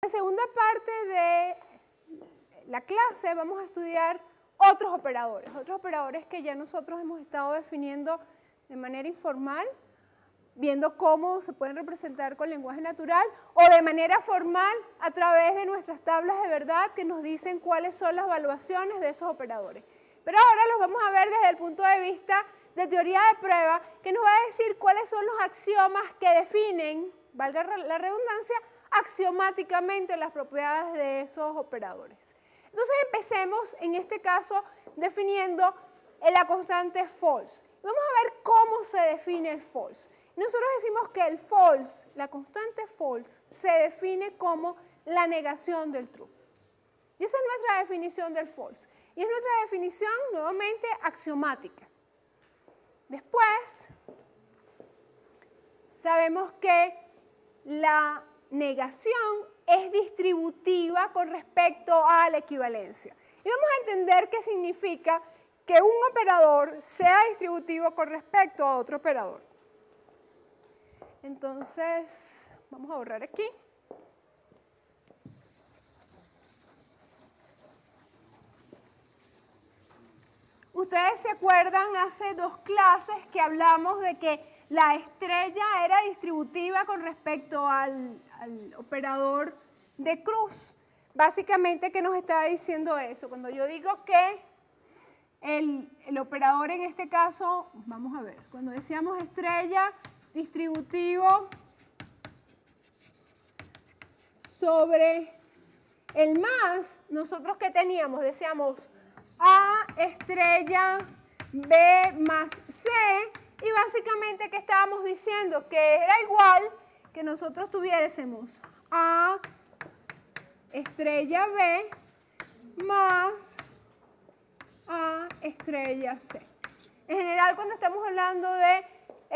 la segunda parte de la clase vamos a estudiar otros operadores que ya nosotros hemos estado definiendo de manera informal, viendo cómo se pueden representar con lenguaje natural o de manera formal a través de nuestras tablas de verdad que nos dicen cuáles son las evaluaciones de esos operadores. Pero ahora los vamos a ver desde el punto de vista de teoría de prueba, que nos va a decir cuáles son los axiomas que definen, valga la redundancia, axiomáticamente las propiedades de esos operadores. Entonces empecemos en este caso definiendo la constante false. Vamos a ver cómo se define el false. Nosotros decimos que el false, la constante false, se define como la negación del true. Y esa es nuestra definición del false. Y es nuestra definición, nuevamente, axiomática. Después, sabemos que la negación es distributiva con respecto a la equivalencia. Y vamos a entender qué significa que un operador sea distributivo con respecto a otro operador. Entonces, vamos a borrar aquí. Ustedes se acuerdan hace 2 clases que hablamos de que la estrella era distributiva con respecto al operador de cruz. Básicamente, ¿qué nos está diciendo eso? Cuando yo digo que el operador en este caso, vamos a ver, cuando decíamos estrella distributivo sobre el más, nosotros ¿qué teníamos? Decíamos A estrella B más C, y básicamente ¿qué estábamos diciendo? Que era igual que nosotros tuviésemos A estrella B más A estrella C. En general, cuando estamos hablando de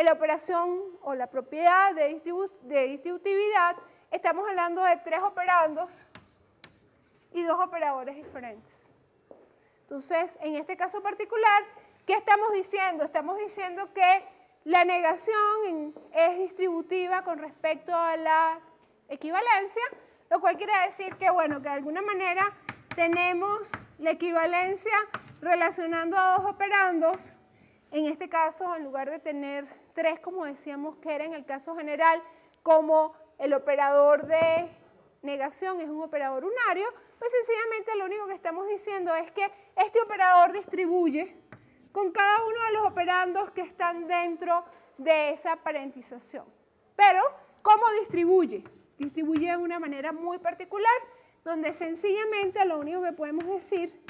la operación o la propiedad de distributividad, estamos hablando de 3 operandos y 2 operadores diferentes. Entonces, en este caso particular, ¿qué estamos diciendo? Estamos diciendo que la negación es distributiva con respecto a la equivalencia, lo cual quiere decir que, bueno, que de alguna manera tenemos la equivalencia relacionando a 2 operandos. En este caso, en lugar de tener 3, como decíamos que era en el caso general, como el operador de negación es un operador unario, pues sencillamente lo único que estamos diciendo es que este operador distribuye con cada uno de los operandos que están dentro de esa parentización. Pero, ¿cómo distribuye? Distribuye de una manera muy particular, donde sencillamente lo único que podemos decir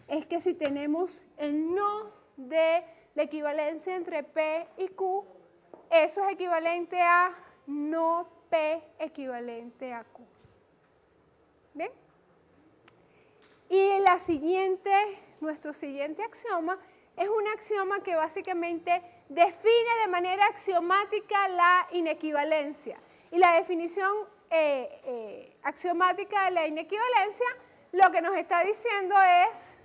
es que si tenemos el no de la equivalencia entre P y Q, eso es equivalente a no P equivalente a Q. ¿Bien? Y nuestro siguiente axioma es un axioma que básicamente define de manera axiomática la inequivalencia. Y la definición axiomática de la inequivalencia lo que nos está diciendo es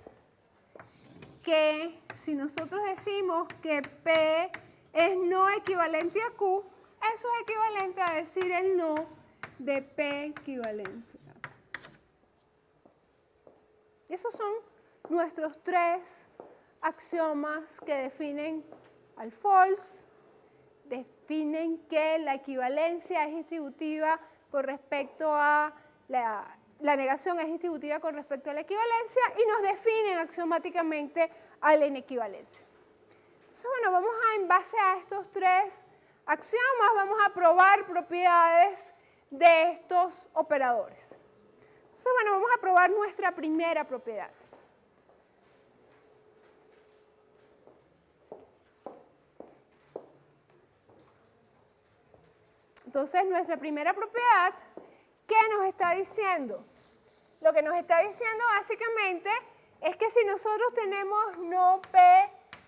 que si nosotros decimos que P es no equivalente a Q, eso es equivalente a decir el no de P equivalente a Q. Y esos son nuestros 3 axiomas que definen al false, definen que la equivalencia es distributiva con respecto a la negación es distributiva con respecto a la equivalencia y nos definen axiomáticamente a la inequivalencia. Entonces, bueno, vamos en base a estos 3 axiomas, vamos a probar propiedades de estos operadores. Entonces, bueno, vamos a probar nuestra primera propiedad. Entonces, nuestra primera propiedad, ¿qué nos está diciendo? Lo que nos está diciendo básicamente es que si nosotros tenemos no P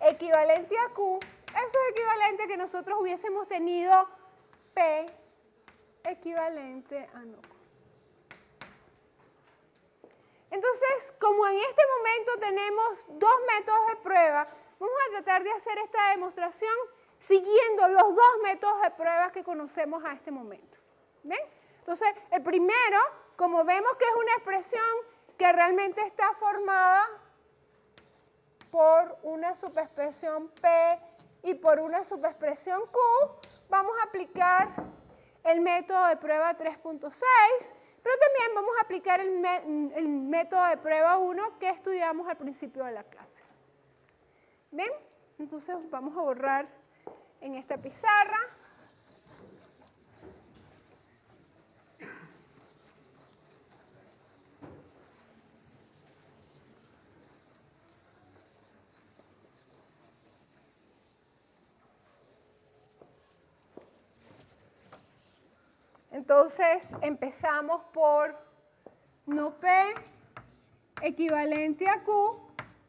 equivalente a Q, eso es equivalente a que nosotros hubiésemos tenido P equivalente a no Q. Entonces, como en este momento tenemos 2 métodos de prueba, vamos a tratar de hacer esta demostración siguiendo los 2 métodos de prueba que conocemos a este momento. ¿Ven? Entonces, el primero como vemos que es una expresión que realmente está formada por una subexpresión P y por una subexpresión Q, vamos a aplicar el método de prueba 3.6, pero también vamos a aplicar el método de prueba 1 que estudiamos al principio de la clase. ¿Bien? Entonces vamos a borrar en esta pizarra. Entonces empezamos por no P equivalente a Q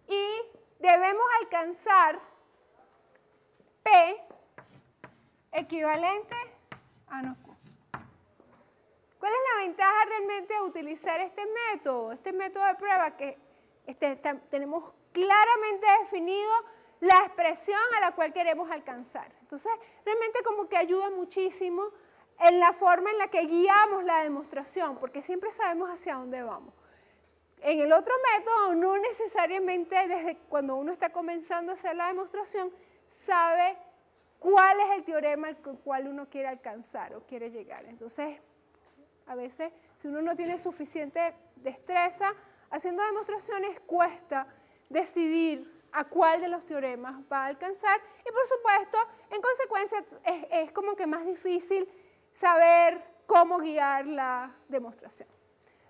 y debemos alcanzar P equivalente a no Q. ¿Cuál es la ventaja realmente de utilizar este método de prueba? Que tenemos claramente definido la expresión a la cual queremos alcanzar. Entonces, realmente como que ayuda muchísimo en la forma en la que guiamos la demostración, porque siempre sabemos hacia dónde vamos. En el otro método, no necesariamente desde cuando uno está comenzando a hacer la demostración, sabe cuál es el teorema al cual uno quiere alcanzar o quiere llegar. Entonces, a veces, si uno no tiene suficiente destreza, haciendo demostraciones cuesta decidir a cuál de los teoremas va a alcanzar y, por supuesto, en consecuencia, es como que más difícil saber cómo guiar la demostración.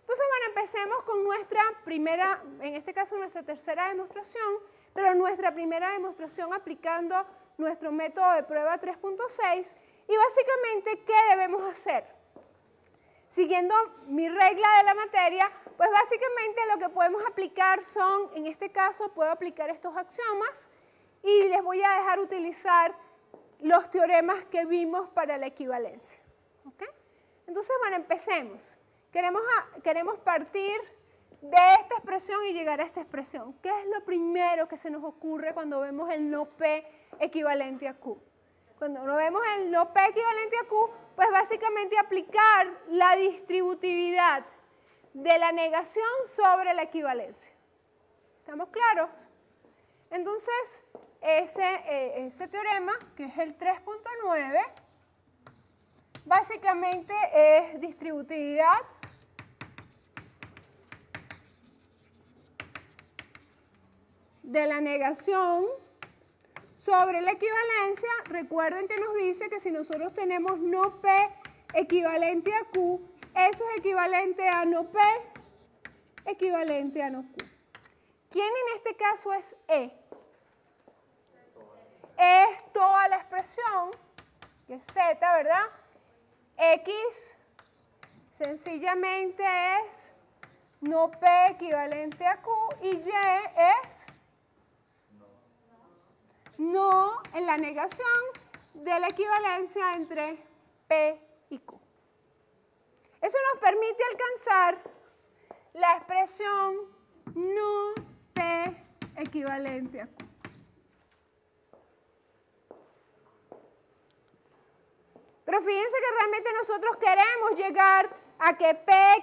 Entonces, bueno, empecemos con nuestra primera, en este caso nuestra tercera demostración, pero nuestra primera demostración aplicando nuestro método de prueba 3.6 y básicamente, ¿qué debemos hacer? Siguiendo mi regla de la materia, pues básicamente lo que podemos aplicar son, en este caso, puedo aplicar estos axiomas y les voy a dejar utilizar los teoremas que vimos para la equivalencia. ¿Okay? Entonces, bueno, empecemos. Queremos partir de esta expresión y llegar a esta expresión. ¿Qué es lo primero que se nos ocurre cuando vemos el no P equivalente a Q? Cuando no vemos el no P equivalente a Q, pues básicamente aplicar la distributividad de la negación sobre la equivalencia. ¿Estamos claros? Entonces, ese teorema, que es el 3.9, básicamente es distributividad de la negación sobre la equivalencia. Recuerden que nos dice que si nosotros tenemos no P equivalente a Q, eso es equivalente a no P equivalente a no Q. ¿Quién en este caso es E? Es toda la expresión, que es Z, ¿verdad? X sencillamente es no P equivalente a Q y Y es no en la negación de la equivalencia entre P y Q. Eso nos permite alcanzar la expresión no P equivalente a Q. Pero fíjense que realmente nosotros queremos llegar a que P es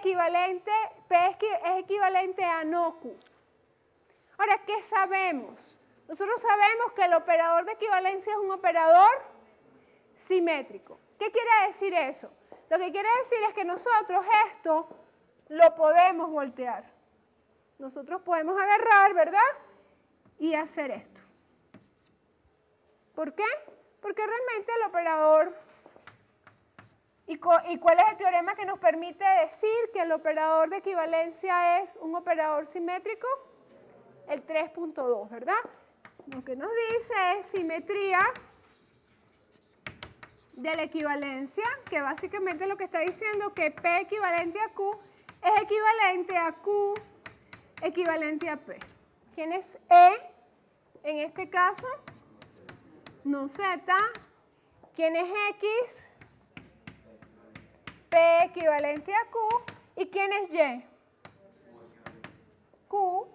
equivalente a no Q. Ahora, ¿qué sabemos? Nosotros sabemos que el operador de equivalencia es un operador simétrico. ¿Qué quiere decir eso? Lo que quiere decir es que nosotros esto lo podemos voltear. Nosotros podemos agarrar, ¿verdad? Y hacer esto. ¿Por qué? Porque realmente el operador... ¿Y cuál es el teorema que nos permite decir que el operador de equivalencia es un operador simétrico? El 3.2, ¿verdad? Lo que nos dice es simetría de la equivalencia, que básicamente lo que está diciendo que P equivalente a Q es equivalente a Q equivalente a P. ¿Quién es E en este caso? No Z. ¿Quién es X? P equivalente a Q. ¿Y quién es Y? Q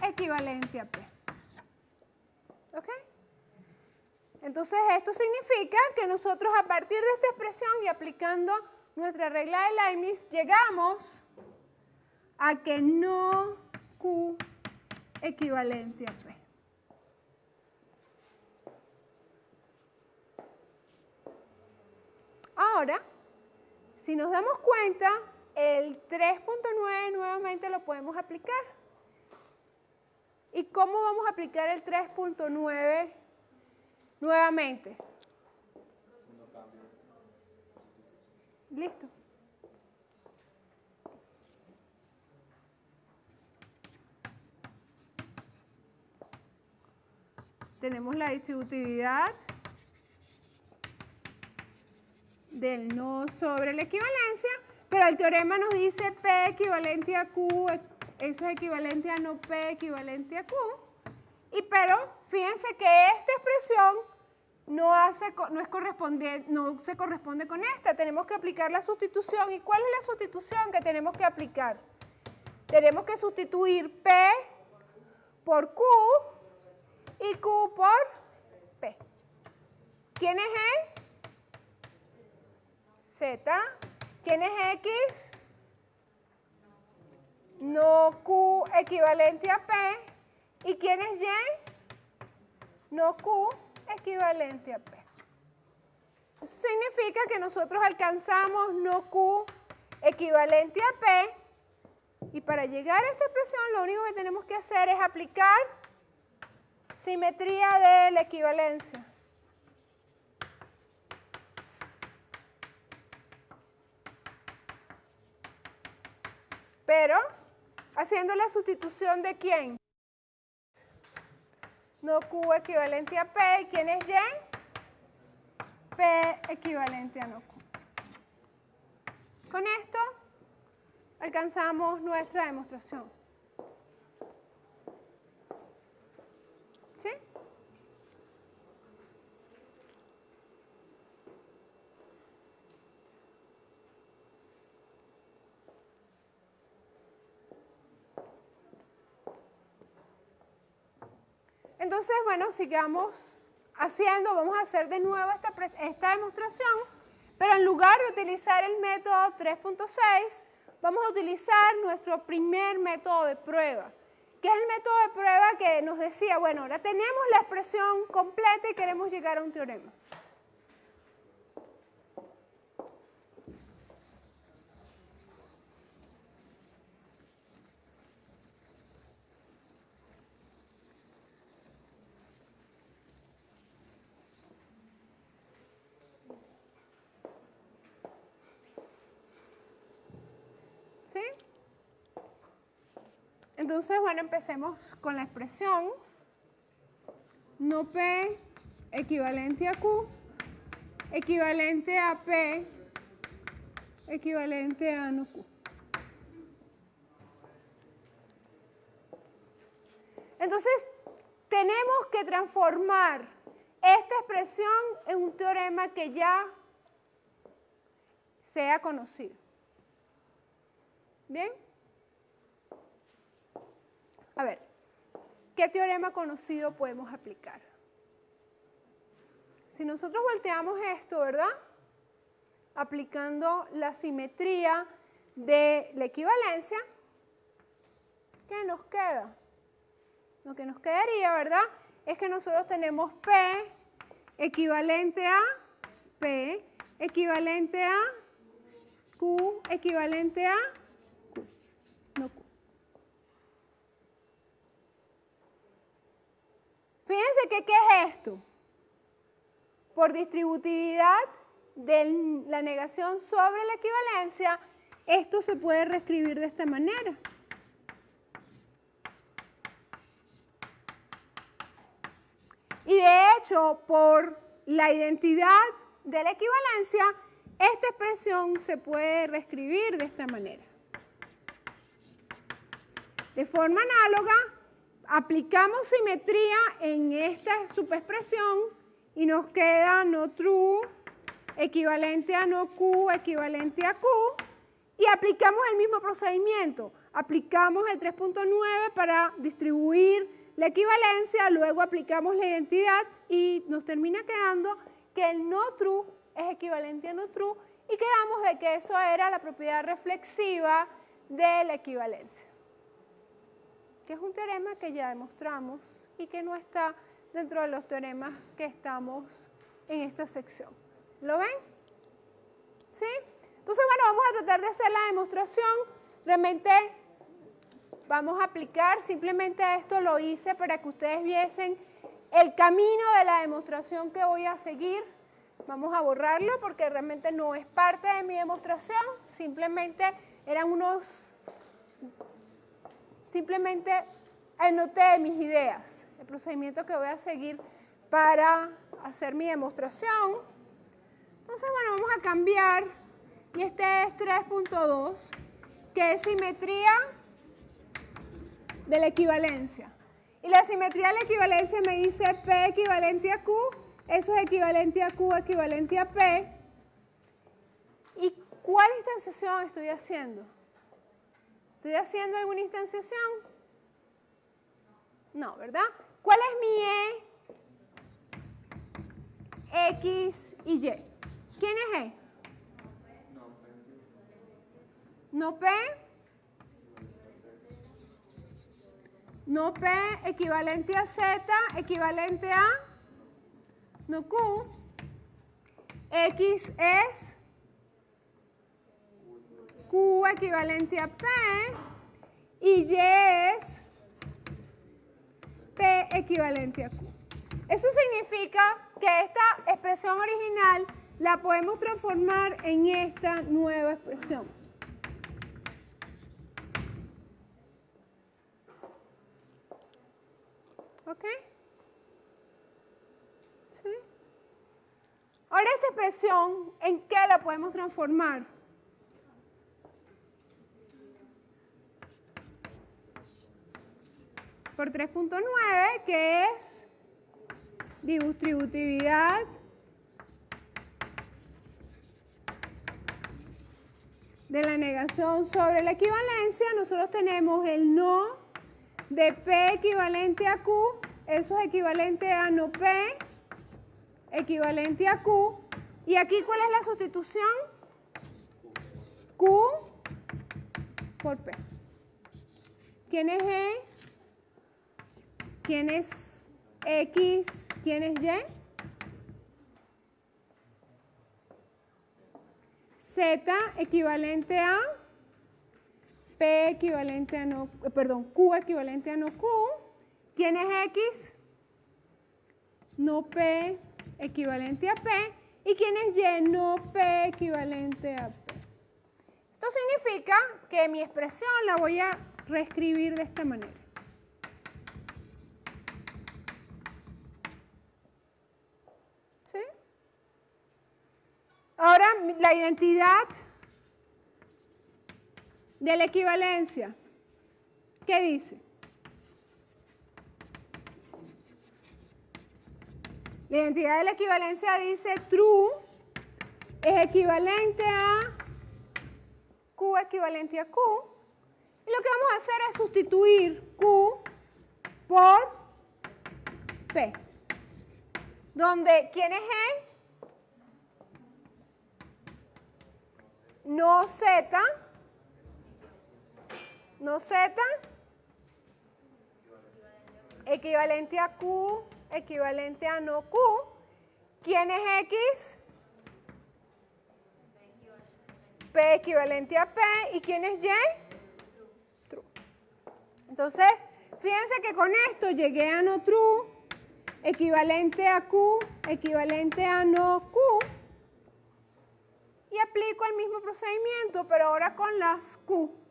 equivalente a P. ¿Ok? Entonces, esto significa que nosotros a partir de esta expresión y aplicando nuestra regla de Leibniz, llegamos a que no Q equivalente a P. Ahora, si nos damos cuenta, el 3.9 nuevamente lo podemos aplicar. ¿Y cómo vamos a aplicar el 3.9 nuevamente? Listo. Tenemos la distributividad del no sobre la equivalencia, pero el teorema nos dice P equivalente a Q, eso es equivalente a no P equivalente a Q, pero fíjense que esta expresión no se corresponde con esta, tenemos que aplicar la sustitución. ¿Y cuál es la sustitución que tenemos que aplicar? Tenemos que sustituir P por Q y Q por P. ¿Quién es E? Z. ¿Quién es X? No Q equivalente a P. ¿Y quién es Y? No Q equivalente a P. Eso significa que nosotros alcanzamos no Q equivalente a P. Y para llegar a esta expresión lo único que tenemos que hacer es aplicar simetría de la equivalencia. Pero haciendo la sustitución de quién? No Q equivalente a P. ¿Y quién es Y? P equivalente a no Q. Con esto alcanzamos nuestra demostración. ¿Sí? Entonces, bueno, sigamos haciendo, vamos a hacer de nuevo esta demostración, pero en lugar de utilizar el método 3.6, vamos a utilizar nuestro primer método de prueba, que es el método de prueba que nos decía, bueno, ahora tenemos la expresión completa y queremos llegar a un teorema. ¿Sí? Entonces, bueno, empecemos con la expresión no P equivalente a Q, equivalente a P, equivalente a no Q. Entonces, tenemos que transformar esta expresión en un teorema que ya sea conocido. ¿Bien? A ver, ¿qué teorema conocido podemos aplicar? Si nosotros volteamos esto, ¿verdad? Aplicando la simetría de la equivalencia, ¿qué nos queda? Lo que nos quedaría, ¿verdad? Es que nosotros tenemos P equivalente a P, equivalente a Q, equivalente a Q, no Q. Fíjense que, ¿qué es esto? Por distributividad de la negación sobre la equivalencia, esto se puede reescribir de esta manera. Y de hecho, por la identidad de la equivalencia, esta expresión se puede reescribir de esta manera. De forma análoga, aplicamos simetría en esta subexpresión y nos queda no true equivalente a no Q equivalente a Q y aplicamos el mismo procedimiento. Aplicamos el 3.9 para distribuir la equivalencia, luego aplicamos la identidad y nos termina quedando que el no true es equivalente a no true y quedamos de que eso era la propiedad reflexiva de la equivalencia, que es un teorema que ya demostramos y que no está dentro de los teoremas que estamos en esta sección. ¿Lo ven? ¿Sí? Entonces, bueno, vamos a tratar de hacer la demostración. Realmente vamos a aplicar, simplemente esto lo hice para que ustedes viesen el camino de la demostración que voy a seguir. Vamos a borrarlo porque realmente no es parte de mi demostración, simplemente eran simplemente anoté mis ideas, el procedimiento que voy a seguir para hacer mi demostración. Entonces, bueno, vamos a cambiar, y este es 3.2, que es simetría de la equivalencia. Y la simetría de la equivalencia me dice P equivalente a Q, eso es equivalente a Q equivalente a P. ¿Y cuál instanciación estoy haciendo? ¿Estoy haciendo alguna instanciación? No, ¿verdad? ¿Cuál es mi E, X y Y? ¿Quién es E? No P. No P equivalente a Z equivalente a no Q. X es Q equivalente a P y Y es P equivalente a Q. Eso significa que esta expresión original la podemos transformar en esta nueva expresión. ¿Ok? ¿Sí? Ahora esta expresión, ¿en qué la podemos transformar? Por 3.9, que es distributividad de la negación sobre la equivalencia. Nosotros tenemos el no de P equivalente a Q, eso es equivalente a no P equivalente a Q. ¿Y aquí cuál es la sustitución? Q por P. ¿Quién es E? ¿Quién es X? ¿Quién es Y? Z equivalente a P equivalente a no, Q equivalente a no Q. ¿Quién es X? No P equivalente a P. ¿Y quién es Y? No P equivalente a P. Esto significa que mi expresión la voy a reescribir de esta manera. ¿Sí? Ahora, la identidad de la equivalencia. ¿Qué dice? La identidad de la equivalencia dice true es equivalente a Q equivalente a Q. Y lo que vamos a hacer es sustituir Q por P. Donde, ¿quién es E? No Z. No Z. Equivalente a Q, equivalente a no Q. ¿Quién es X? P equivalente a P. ¿Y quién es Y? True. Entonces, fíjense que con esto llegué a no true, equivalente a Q, equivalente a no Q. Y aplico el mismo procedimiento, pero ahora con las Q.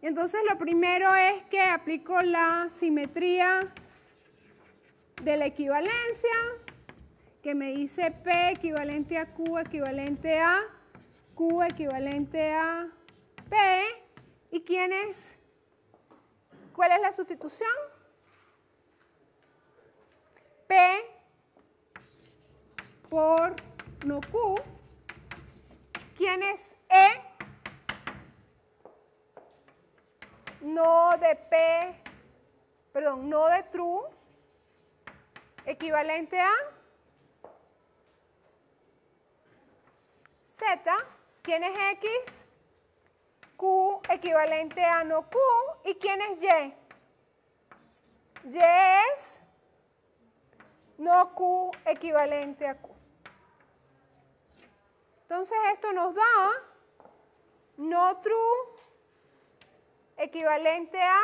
Entonces, lo primero es que aplico la simetría de la equivalencia, que me dice P equivalente a Q equivalente a Q equivalente a P. ¿Y quién es? ¿Cuál es la sustitución? P por no Q. ¿Quién es E? No de P, perdón, no de true, equivalente a Z. ¿Quién es X? Q equivalente a no Q. ¿Y quién es Y? Y es no Q equivalente a Q. Entonces esto nos da no true equivalente a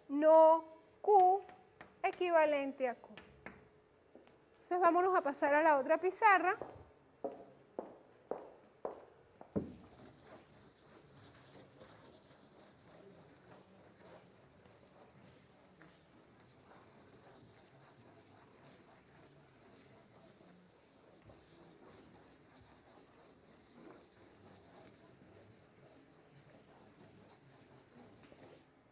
no Q equivalente a Q. Entonces vámonos a pasar a la otra pizarra.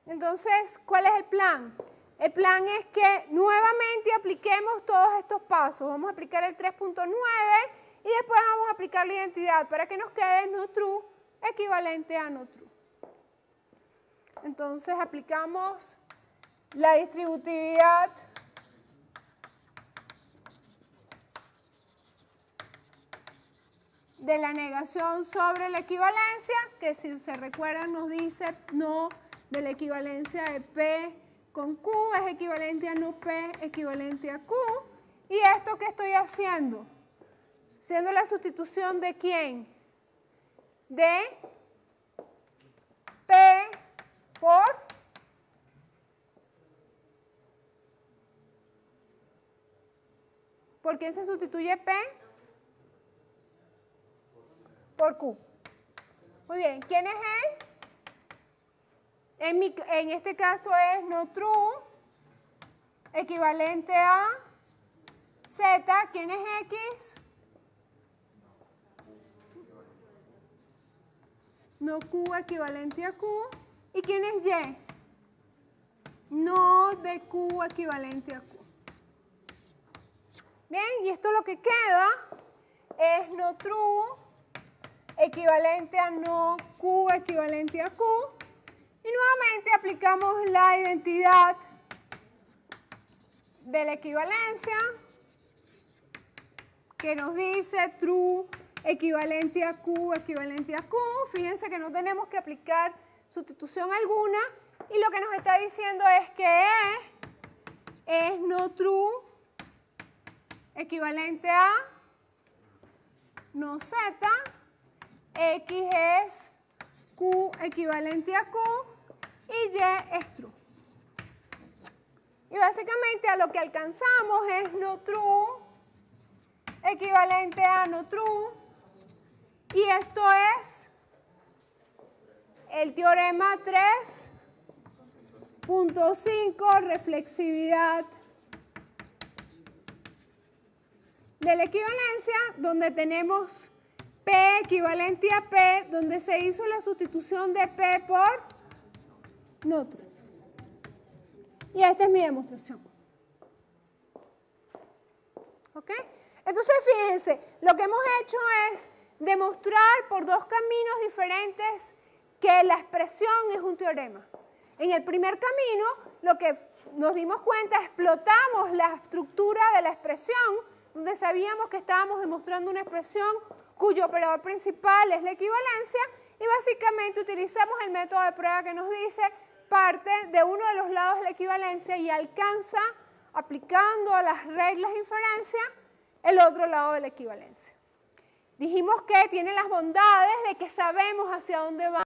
Entonces, ¿cuál es el plan? El plan es que nuevamente apliquemos todos estos pasos. Vamos a aplicar el 3.9 y después vamos a aplicar la identidad para que nos quede no true equivalente a no true. Entonces aplicamos la distributividad de la negación sobre la equivalencia, que si se recuerdan nos dice no de la equivalencia de P con Q es equivalente a no P equivalente a Q. ¿Y esto qué estoy haciendo? Haciendo la sustitución de ¿quién? De P ¿por quién se sustituye P? Por Q. Muy bien, ¿quién es él? En este caso es no true equivalente a Z. ¿Quién es X? No Q equivalente a Q. ¿Y quién es Y? No de Q equivalente a Q. Bien, y esto lo que queda es no true equivalente a no Q equivalente a Q. Y nuevamente aplicamos la identidad de la equivalencia que nos dice true equivalente a Q equivalente a Q. Fíjense que no tenemos que aplicar sustitución alguna y lo que nos está diciendo es que E es no true equivalente a no Z, X es Q equivalente a Q y Y es true. Y básicamente a lo que alcanzamos es no true equivalente a no true. Y esto es el teorema 3.5, reflexividad de la equivalencia, donde tenemos P equivalente a P, donde se hizo la sustitución de P por no true. Y esta es mi demostración. ¿Ok? Entonces, fíjense, lo que hemos hecho es demostrar por dos caminos diferentes que la expresión es un teorema. En el primer camino, lo que nos dimos cuenta, explotamos la estructura de la expresión, donde sabíamos que estábamos demostrando una expresión cuyo operador principal es la equivalencia, y básicamente utilizamos el método de prueba que nos dice parte de uno de los lados de la equivalencia y alcanza, aplicando a las reglas de inferencia, el otro lado de la equivalencia. Dijimos que tiene las bondades de que sabemos hacia dónde va